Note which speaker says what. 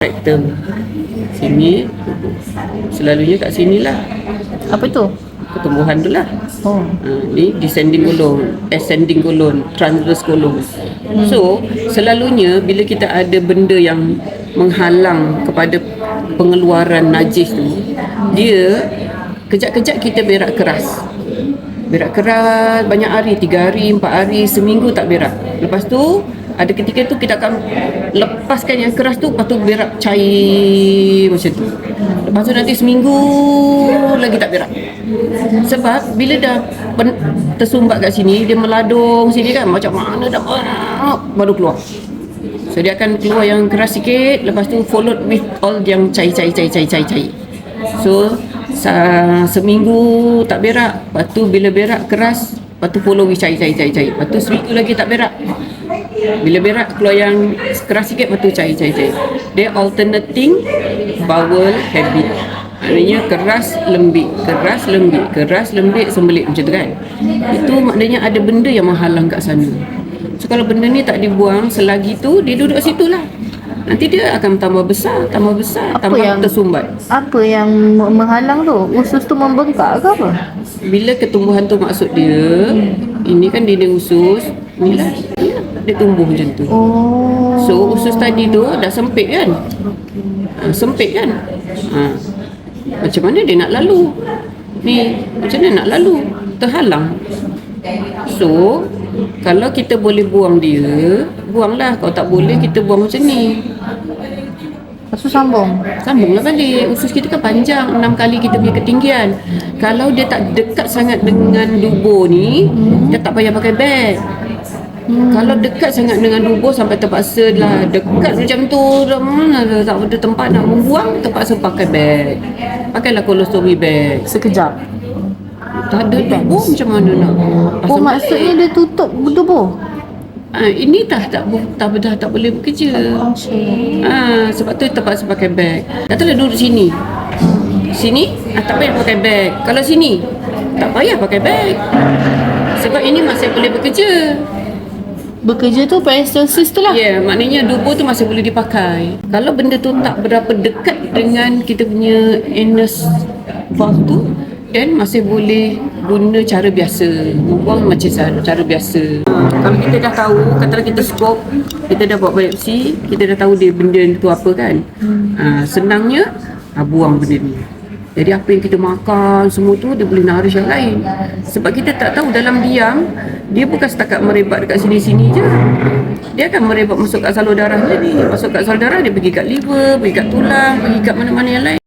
Speaker 1: Rektum sini, selalunya kat sini lah
Speaker 2: Apa tu?
Speaker 1: pertumbuhan tu lah.
Speaker 2: Oh.
Speaker 1: Ni descending colon, ascending colon, transverse colon. So selalunya bila kita ada benda yang menghalang kepada pengeluaran najis tu, dia kejap-kejap kita berak keras. Berak keras banyak hari, 3 hari, 4 hari, seminggu tak berak. Lepas tu ada ketika tu kita akan lepaskan yang keras tu, lepas tu berak cair macam tu. Lepas tu nanti seminggu lagi tak berak. Sebab bila dah tersumbat kat sini, dia meladung sini kan, macam mana dah baru keluar. So dia akan keluar yang keras sikit, lepas tu followed with all yang cair. So seminggu tak berak, lepas tu bila berak keras, lepas tu follow with cair. Lepas tu seminggu lagi tak berak. Bila berak keluar yang keras sikit, lepas tu cair. Dia alternating bowel habit. Maknanya keras lembik sembelit macam tu kan. Itu maknanya ada benda yang menghalang kat sana. So kalau benda ni tak dibuang selagi tu, dia duduk situ lah. Nanti dia akan tambah besar, tambah tersumbat.
Speaker 2: Apa yang menghalang tu? Usus tu membengkak ke apa?
Speaker 1: Bila ketumbuhan tu maksud dia, ini kan dinding usus, inilah dia tumbuh macam tu.
Speaker 2: Oh.
Speaker 1: So usus tadi tu dah sempit kan? Macam mana dia nak lalu? Ni, macam mana nak lalu? Terhalang. So, kalau kita boleh buang dia, buanglah. Kalau tak boleh, kita buang macam ni.
Speaker 2: Lepas tu
Speaker 1: Sambunglah balik. Usus kita kan panjang, 6 kali kita punya ketinggian. Kalau dia tak dekat sangat dengan dubur ni, dia tak payah pakai beg. Kalau dekat sangat dengan dubur sampai terpaksa lah dekat macam tu, mana tak ada tempat nak membuang, terpaksa pakai beg. Pakailah colostomy bag.
Speaker 2: sekejap.
Speaker 1: Tak ada dubur macam mana nak?
Speaker 2: Oh, maksudnya dia tutup dubur.
Speaker 1: Ini tak boleh bekerja. Sebab tu terpaksa pakai beg. Katalah duduk sini. Tak payah pakai beg. Kalau sini tak payah pakai beg. Sebab ini masih boleh bekerja.
Speaker 2: Bekerja tu peristalsis tu lah.
Speaker 1: Ya, maknanya dubur tu masih boleh dipakai. Kalau benda tu tak berapa dekat dengan kita punya anus valve tu, dan masih boleh guna cara biasa, membuang macam cara biasa. Kalau kita dah tahu, katalah kita scope, kita dah buat biopsi, kita dah tahu dia benda tu apa kan. Senangnya buang benda ni. Jadi apa yang kita makan semua tu dia boleh nourish yang lain. Sebab kita tak tahu dalam diam, dia bukan setakat merebat dekat sini-sini je. Dia akan merebat masuk kat salur darah dia ni. Masuk kat salur darah, dia pergi kat liver, pergi kat tulang, pergi kat mana-mana yang lain.